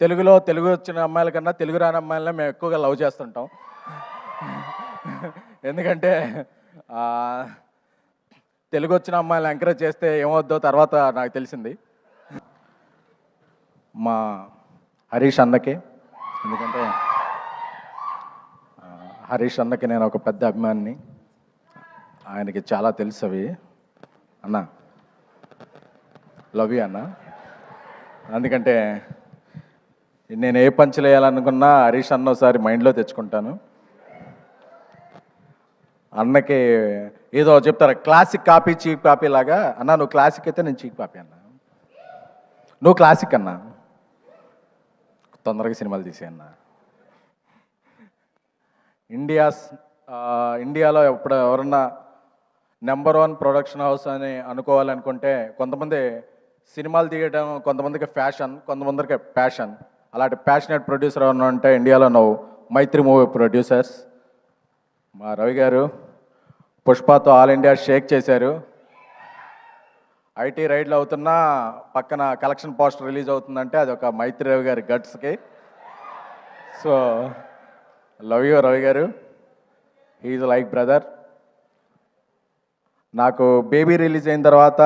తెలుగు వచ్చిన అమ్మాయిల కన్నా తెలుగు రాని అమ్మాయిలనే మేము ఎక్కువగా లవ్ చేస్తుంటాం. ఎందుకంటే తెలుగు వచ్చిన అమ్మాయిలను ఎంకరేజ్ చేస్తే ఏమవుద్దో తర్వాత నాకు తెలిసింది. మా హరీష్ అన్నకి, ఎందుకంటే హరీష్ అన్నకి నేను ఒక పెద్ద అభిమానిని. ఆయనకి చాలా తెలుసు అవి. అన్న లవ్ యూ అన్న. ఎందుకంటే నేను ఏ పంచులు వేయాలనుకున్నా హరీష్ అన్న ఒకసారి మైండ్లో తెచ్చుకుంటాను. అన్నకి ఏదో చెప్తారు, క్లాసిక్ కాపీ చీప్ కాపీ లాగా. అన్న నువ్వు క్లాసిక్ అయితే నేను చీప్ కాపీ అన్న. నువ్వు క్లాసిక్ అన్న, తొందరగా సినిమాలు తీసే అన్న. ఇండియాలో ఎప్పుడు ఎవరన్నా నెంబర్ 1 ప్రొడక్షన్ హౌస్ అని అనుకోవాలనుకుంటే కొంతమంది సినిమాలు తీయడం, కొంతమందికి ఫ్యాషన్, కొంతమందికి ప్యాషన్. అలాంటి ప్యాషనేట్ ప్రొడ్యూసర్ ఎవరన్నా అంటే ఇండియాలో నువ్వు మైత్రి మూవీ ప్రొడ్యూసర్స్. మా రవి గారు పుష్పతో ఆల్ ఇండియా షేక్ చేశారు. ఐటీ రైడ్లు అవుతున్నా పక్కన కలెక్షన్ పోస్టర్ రిలీజ్ అవుతుందంటే అది ఒక మైత్రి రవి గారి గట్స్కి. సో లవ్ యూ రవి గారు, హీఈస్ లైక్ బ్రదర్. నాకు బేబీ రిలీజ్ అయిన తర్వాత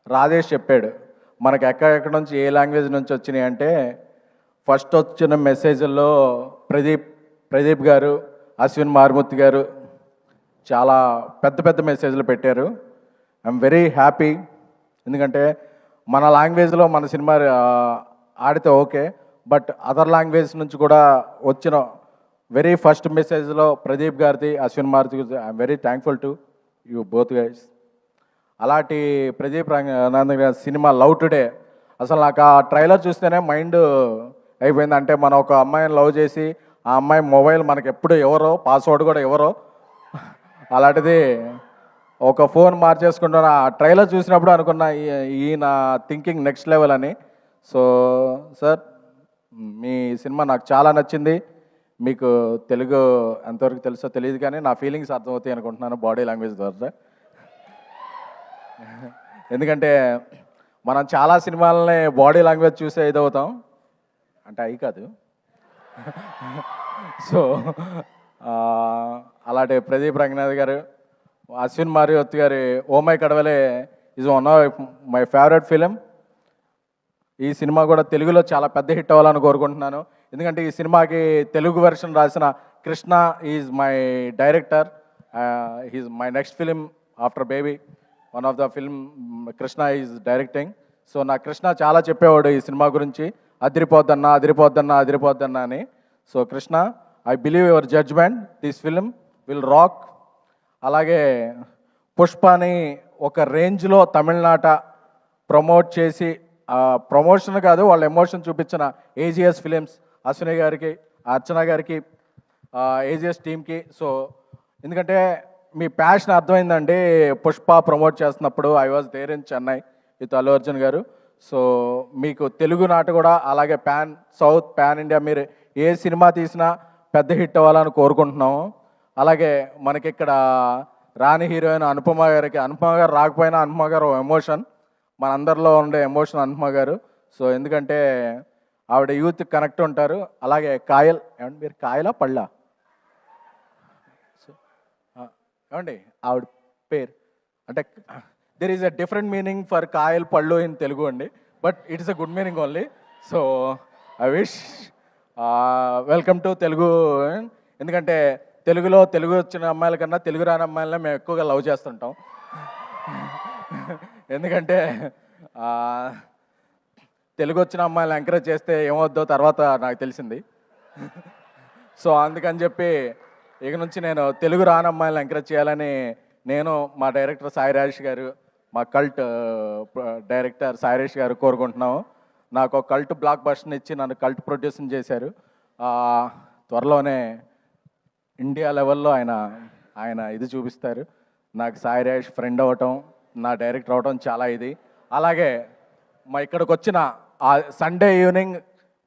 రాజేష్ చెప్పాడు మనకు ఎక్కడెక్కడ నుంచి ఏ లాంగ్వేజ్ నుంచి వచ్చినాయి అంటే, ఫస్ట్ వచ్చిన మెసేజ్ల్లో ప్రదీప్ గారు, అశ్విన్ మారుమూర్తి గారు చాలా పెద్ద పెద్ద మెసేజ్లు పెట్టారు. I'm very happy. ఎందుకంటే మన లాంగ్వేజ్లో మన సినిమా ఆడితే ఓకే, బట్ అదర్ లాంగ్వేజ్ నుంచి కూడా వచ్చిన వెరీ ఫస్ట్ మెసేజ్లో ప్రదీప్ గారిది, అశ్విన్ మారుతి గారిది. I'm very thankful to you both guys. అలాంటి ప్రదీప్ రంగనాథన్ గారి సినిమా లవ్ టుడే అసలు నాకు ఆ ట్రైలర్ చూస్తేనే మైండ్ అయిపోయింది. అంటే మనం ఒక అమ్మాయిని లవ్ చేసి ఆ అమ్మాయి మొబైల్ మనకి ఎప్పుడు ఎవరో, పాస్వర్డ్ కూడా ఎవరో, అలాంటిది ఒక ఫోన్ మార్చేసుకుంటున్న ఆ ట్రైలర్ చూసినప్పుడు అనుకున్నా ఈయన థింకింగ్ నెక్స్ట్ లెవెల్ అని. సో సార్, మీ సినిమా నాకు చాలా నచ్చింది. మీకు తెలుగు ఎంతవరకు తెలుసో తెలియదు కానీ నా ఫీలింగ్స్ అర్థమవుతాయి అనుకుంటున్నాను బాడీ లాంగ్వేజ్ ద్వారా. ఎందుకంటే మనం చాలా సినిమాలని బాడీ లాంగ్వేజ్ చూసే ఇదవుతాం, అంటే అవి కాదు. సో అలాంటి ప్రదీప్ రంగనాథ్ గారు, అశ్విన్ మారుతి గారి oh my Kadavule is one of my favourite film. ఈ సినిమా కూడా తెలుగులో చాలా పెద్ద హిట్ అవ్వాలని కోరుకుంటున్నాను. ఎందుకంటే ఈ సినిమాకి తెలుగు వెర్షన్ రాసిన Krishna is my director. He's my next film after Baby. One of the film Krishna is directing. So నా కృష్ణ చాలా చెప్పేవాడు ఈ సినిమా గురించి, అదిరిపోద్దన్నా అదిరిపోద్దన్నా అదిరిపోద్దన్నా అని. So Krishna, I believe your judgement, this film will rock. అలాగే పుష్పని ఒక రేంజ్లో తమిళనాట ప్రమోట్ చేసి, ప్రమోషన్ కాదు వాళ్ళ ఎమోషన్ చూపించిన ఏజిఎస్ ఫిలిమ్స్, అశ్విని గారికి, అర్చన గారికి, ఏజిఎస్ టీమ్కి. సో ఎందుకంటే మీ ప్యాషన్ అర్థమైందండి. పుష్ప ప్రమోట్ చేస్తున్నప్పుడు I was there in Chennai with Allu Arjun గారు. సో మీకు తెలుగు నాట కూడా అలాగే పాన్ సౌత్, పాన్ ఇండియా మీరు ఏ సినిమా తీసినా పెద్ద హిట్ అవ్వాలని కోరుకుంటున్నాము. అలాగే మనకి ఇక్కడ రాణి హీరోయిన్ అనుపమ గారికి, అనుపమ గారు రాకపోయినా అనుపమ గారు ఎమోషన్, మనందరిలో ఉండే ఎమోషన్ అనుపమ గారు. సో ఎందుకంటే ఆవిడ యూత్ కనెక్ట్ ఉంటారు. అలాగే కాయల్, ఏమండి మీరు కాయలా పళ్ళా? సో ఏమండి ఆవిడ పేరు అంటే there is a different meaning for Kayal పళ్ళు ఇన్ తెలుగు అండి, but it is a good meaning only. So I wish welcome to Telugu. ఎందుకంటే తెలుగు వచ్చిన అమ్మాయిల కన్నా తెలుగు రాని అమ్మాయిలనే మేము ఎక్కువగా లవ్ చేస్తుంటాం. ఎందుకంటే తెలుగు వచ్చిన అమ్మాయిలను ఎంకరేజ్ చేస్తే ఏమవుద్దో తర్వాత నాకు తెలిసింది. సో అందుకని చెప్పి ఇక నుంచి నేను తెలుగు రాని అమ్మాయిలను ఎంకరేజ్ చేయాలని నేను, మా డైరెక్టర్ సాయిరాజ్ గారు, మా కల్ట్ డైరెక్టర్ సాయిరాజ్ గారు కోరుకుంటున్నాము. నాకు ఒక కల్ట్ బ్లాక్ బస్టర్ని ఇచ్చి నన్ను కల్ట్ ప్రొడ్యూసింగ్ చేశారు. త్వరలోనే ఇండియా లెవెల్లో ఆయన ఇది చూపిస్తారు. నాకు సాయిరాజ్ ఫ్రెండ్ అవ్వటం, నా డైరెక్టర్ అవ్వటం చాలా ఇది. అలాగే మా ఇక్కడికి వచ్చిన సండే ఈవినింగ్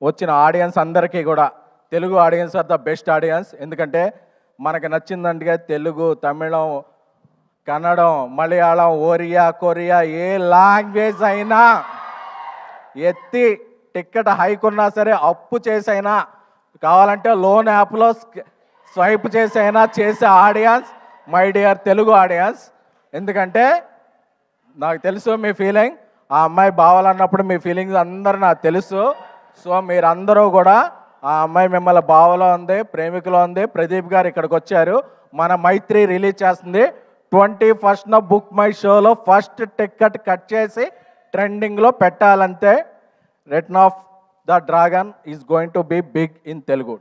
వచ్చిన ఆడియన్స్ అందరికీ కూడా, Telugu audience are the best audience. ఎందుకంటే మనకు నచ్చిందంటే తెలుగు, తమిళం, కన్నడం, మలయాళం, ఒరియా, కొరియా ఏ లాంగ్వేజ్ అయినా ఎత్తి టికెట్ హైక్ ఉన్నా సరే అప్పు చేసైనా కావాలంటే లోన్ యాప్లో స్వైప్ చేసైనా చేసే audience my dear Telugu audience. ఎందుకంటే నాకు తెలుసు మీ ఫీలింగ్, ఆ అమ్మాయి బావాలన్నప్పుడు మీ ఫీలింగ్స్ అందరూ నాకు తెలుసు. సో మీరందరూ కూడా ఆ అమ్మాయి మిమ్మల్ని బావలో ఉంది, ప్రేమికులో ఉంది. ప్రదీప్ గారు ఇక్కడికి వచ్చారు, మన మైత్రి రిలీజ్ చేస్తుంది 21st బుక్ మై షోలో ఫస్ట్ టికెట్ కట్ చేసి ట్రెండింగ్లో పెట్టాలంతే. Return of the dragon is going to be big in Telugu.